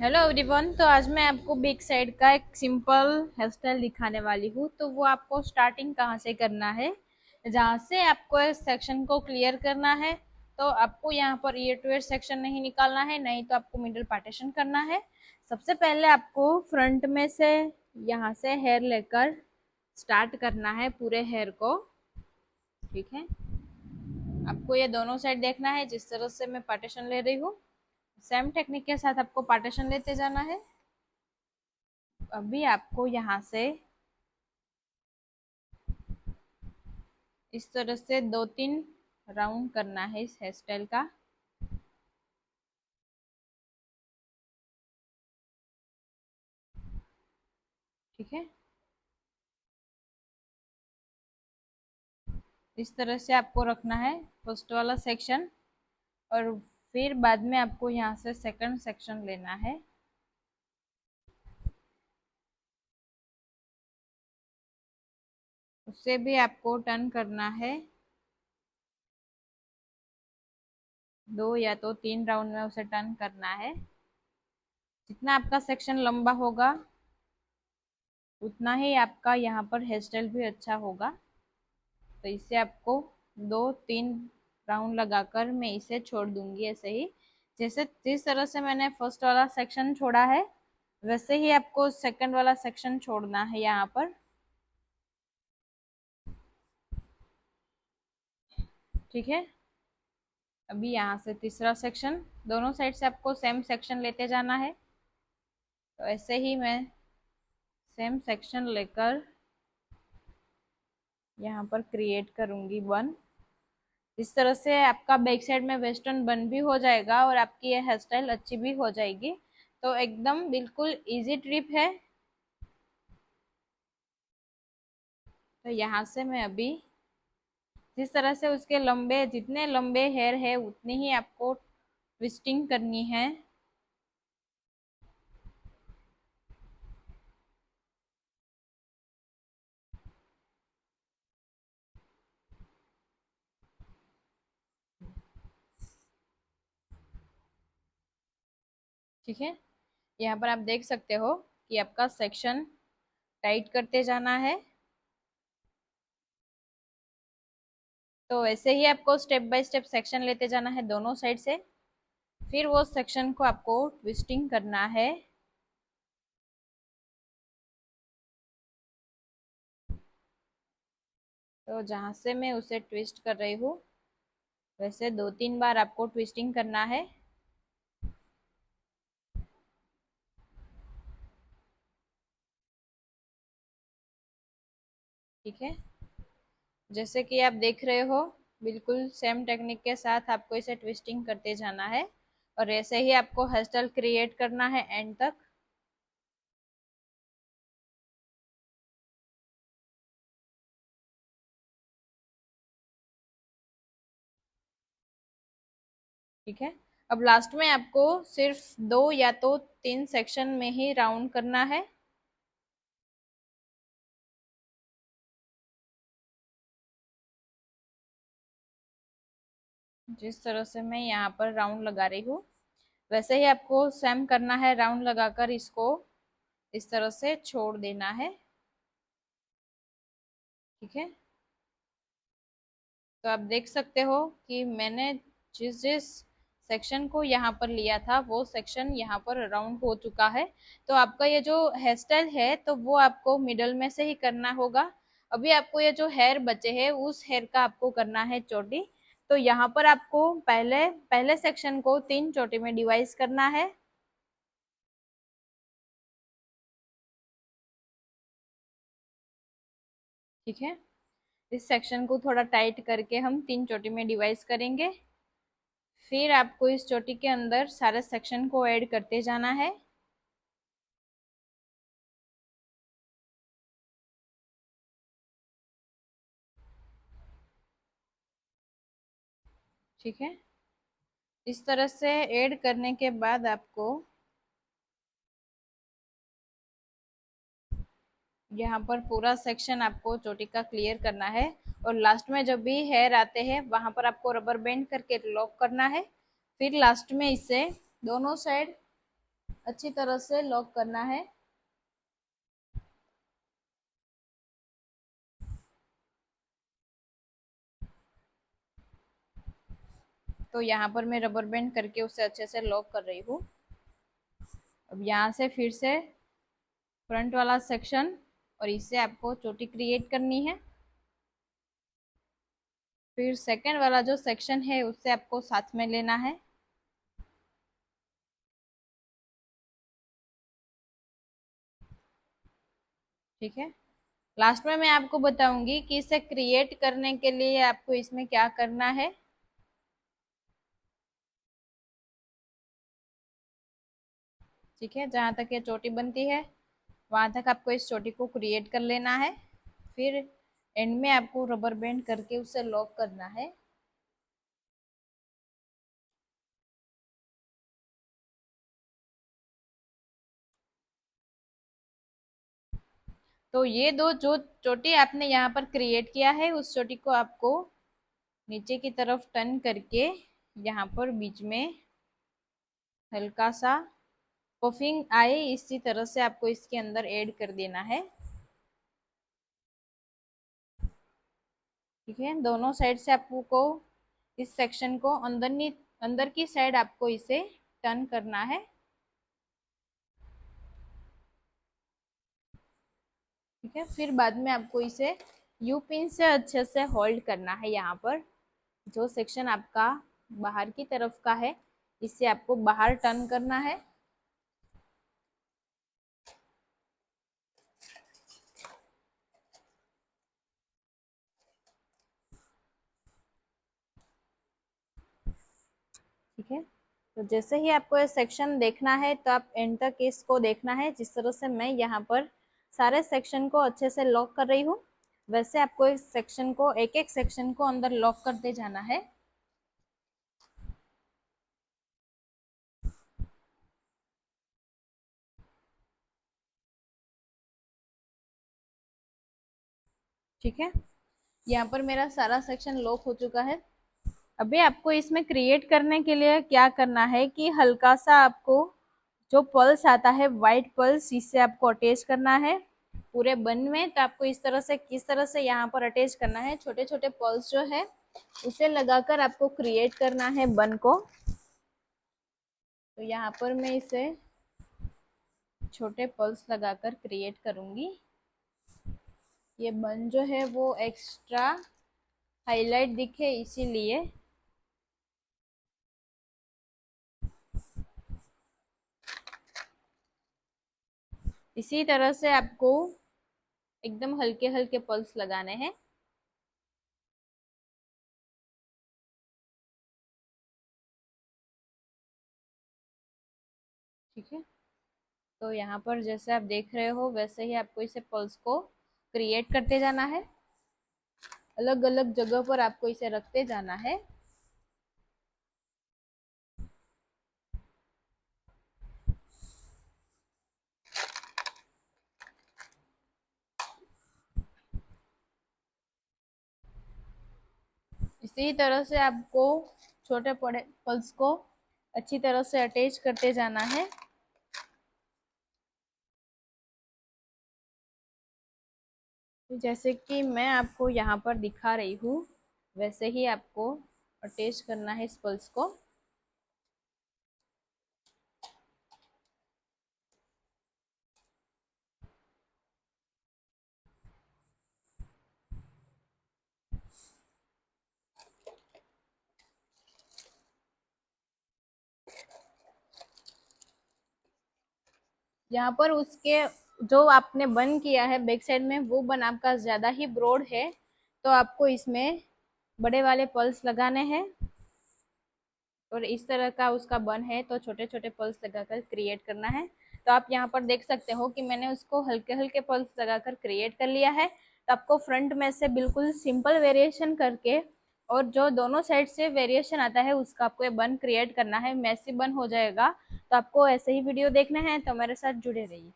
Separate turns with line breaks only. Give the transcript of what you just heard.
Hello everyone. तो आज मैं आपको बिग साइड का एक सिंपल हेयर स्टाइल दिखाने वाली हूँ। तो वो आपको स्टार्टिंग कहाँ से करना है, जहाँ से आपको इस सेक्शन को क्लियर करना है। तो आपको यहाँ per year two year section नहीं निकालना है, नहीं तो आपको मिडिल पार्टीशन करना है। सबसे पहले आपको फ्रंट में से यहाँ से हेयर लेकर स्टार्ट करना है पूरे हेयर को। ठीक है, आपको ये दोनों साइड देखना है जिस तरह से मैं पार्टीशन ले रही हूँ। सेम टेक्निक के साथ आपको पार्टीशन लेते जाना है। अभी आपको यहाँ से इस तरह से 2-3 राउंड करना है इस हेयर स्टाइल का। ठीक है, इस तरह से आपको रखना है फर्स्ट वाला सेक्शन, और फिर बाद में आपको यहाँ से सेकंड सेक्शन लेना है। उससे भी आपको टर्न करना है 2 या तो 3 राउंड में उसे टर्न करना है। जितना आपका सेक्शन लंबा होगा उतना ही आपका यहाँ पर हेयर स्टाइल भी अच्छा होगा। तो इसे आपको 2-3 राउंड लगाकर मैं इसे छोड़ दूंगी ऐसे ही। जैसे जिस तरह से मैंने फर्स्ट वाला सेक्शन छोड़ा है वैसे ही आपको सेकंड वाला सेक्शन छोड़ना है यहाँ पर। ठीक है, अभी यहाँ से तीसरा सेक्शन, दोनों साइड से आपको सेम सेक्शन लेते जाना है। तो ऐसे ही मैं सेम सेक्शन लेकर यहाँ पर क्रिएट करूंगी बन। इस तरह से आपका बैक साइड में वेस्टर्न बन भी हो जाएगा और आपकी ये हेयर स्टाइल अच्छी भी हो जाएगी। तो एकदम बिल्कुल इजी ट्रिप है। तो यहाँ से मैं अभी जिस तरह से उसके लंबे, जितने लंबे हेयर है उतनी ही आपको ट्विस्टिंग करनी है। ठीक है, यहाँ पर आप देख सकते हो कि आपका सेक्शन टाइट करते जाना है। तो ऐसे ही आपको स्टेप बाय स्टेप सेक्शन लेते जाना है दोनों साइड से। फिर वो सेक्शन को आपको ट्विस्टिंग करना है। तो जहां से मैं उसे ट्विस्ट कर रही हूँ वैसे 2-3 बार आपको ट्विस्टिंग करना है। ठीक है, जैसे कि आप देख रहे हो बिल्कुल सेम टेक्निक के साथ आपको इसे ट्विस्टिंग करते जाना है और ऐसे ही आपको हेयर स्टाइल क्रिएट करना है एंड तक। ठीक है, अब लास्ट में आपको सिर्फ 2 या तो 3 सेक्शन में ही राउंड करना है। जिस तरह से मैं यहाँ पर राउंड लगा रही हूँ वैसे ही आपको सेम करना है, राउंड लगाकर इसको इस तरह से छोड़ देना है। ठीक है, तो आप देख सकते हो कि मैंने जिस जिस सेक्शन को यहाँ पर लिया था वो सेक्शन यहाँ पर राउंड हो चुका है। तो आपका ये जो हेयर स्टाइल है तो वो आपको मिडल में से ही करना होगा। अभी आपको ये जो हेयर बचे हैं उस हेयर का आपको करना है चोटी। तो यहाँ पर आपको पहले पहले सेक्शन को 3 चोटी में डिवाइड करना है। ठीक है, इस सेक्शन को थोड़ा टाइट करके हम 3 चोटी में डिवाइड करेंगे। फिर आपको इस चोटी के अंदर सारे सेक्शन को ऐड करते जाना है। ठीक है, इस तरह से ऐड करने के बाद आपको यहाँ पर पूरा सेक्शन आपको चोटी का क्लियर करना है। और लास्ट में जब भी हेयर आते हैं वहां पर आपको रबर बैंड करके लॉक करना है। फिर लास्ट में इसे दोनों साइड अच्छी तरह से लॉक करना है। तो यहाँ पर मैं रबर बैंड करके उसे अच्छे से लॉक कर रही हूँ। अब यहाँ से फिर से फ्रंट वाला सेक्शन और इससे आपको चोटी क्रिएट करनी है। फिर सेकंड वाला जो सेक्शन है उससे आपको साथ में लेना है। ठीक है, लास्ट में मैं आपको बताऊंगी कि इसे क्रिएट करने के लिए आपको इसमें क्या करना है। ठीक है, जहां तक ये चोटी बनती है वहां तक आपको इस चोटी को क्रिएट कर लेना है। फिर एंड में आपको रबर बैंड करके उसे लॉक करना है। तो ये दो जो चोटी आपने यहाँ पर क्रिएट किया है उस चोटी को आपको नीचे की तरफ टर्न करके यहाँ पर बीच में हल्का सा पफिंग आए इसी तरह से आपको इसके अंदर ऐड कर देना है। ठीक है, दोनों साइड से आपको इस सेक्शन को अंदर की साइड आपको इसे टर्न करना है। ठीक है, फिर बाद में आपको इसे यू पिन से अच्छे से होल्ड करना है। यहाँ पर जो सेक्शन आपका बाहर की तरफ का है इसे आपको बाहर टर्न करना है। ठीक है, तो जैसे ही आपको ये सेक्शन देखना है तो आप एंड तक इसको देखना है। जिस तरह से मैं यहाँ पर सारे सेक्शन को अच्छे से लॉक कर रही हूँ वैसे आपको इस सेक्शन को एक एक सेक्शन को अंदर लॉक करते जाना है। ठीक है, यहाँ पर मेरा सारा सेक्शन लॉक हो चुका है। अभी आपको इसमें क्रिएट करने के लिए क्या करना है कि हल्का सा आपको जो पल्स आता है वाइट पल्स इससे आपको अटैच करना है पूरे बन में। तो आपको इस तरह से किस तरह से यहाँ पर अटैच करना है, छोटे छोटे पल्स जो है उसे लगाकर आपको क्रिएट करना है बन को। तो यहाँ पर मैं इसे छोटे पल्स लगाकर क्रिएट करूंगी। ये बन जो है वो एक्स्ट्रा हाईलाइट दिखे इसीलिए। इसी तरह से आपको एकदम हल्के हल्के पल्स लगाने हैं। ठीक है, तो यहाँ पर जैसे आप देख रहे हो वैसे ही आपको इसे पल्स को क्रिएट करते जाना है। अलग अलग जगह पर आपको इसे रखते जाना है। इसी तरह से आपको छोटे बड़े पल्स को अच्छी तरह से अटैच करते जाना है। जैसे कि मैं आपको यहाँ पर दिखा रही हूँ वैसे ही आपको अटैच करना है इस पल्स को। यहाँ पर उसके जो आपने बन किया है बैक साइड में वो बन आपका ज्यादा ही ब्रॉड है तो आपको इसमें बड़े वाले पल्स लगाने हैं। और इस तरह का उसका बन है तो छोटे छोटे पल्स लगाकर क्रिएट करना है। तो आप यहाँ पर देख सकते हो कि मैंने उसको हल्के हल्के पल्स लगाकर क्रिएट कर लिया है। तो आपको फ्रंट में से बिल्कुल सिंपल वेरिएशन करके और जो दोनों साइड से वेरिएशन आता है उसका आपको ये बन क्रिएट करना है। मैसी बन हो जाएगा। तो आपको ऐसे ही वीडियो देखने हैं तो मेरे साथ जुड़े रहिए।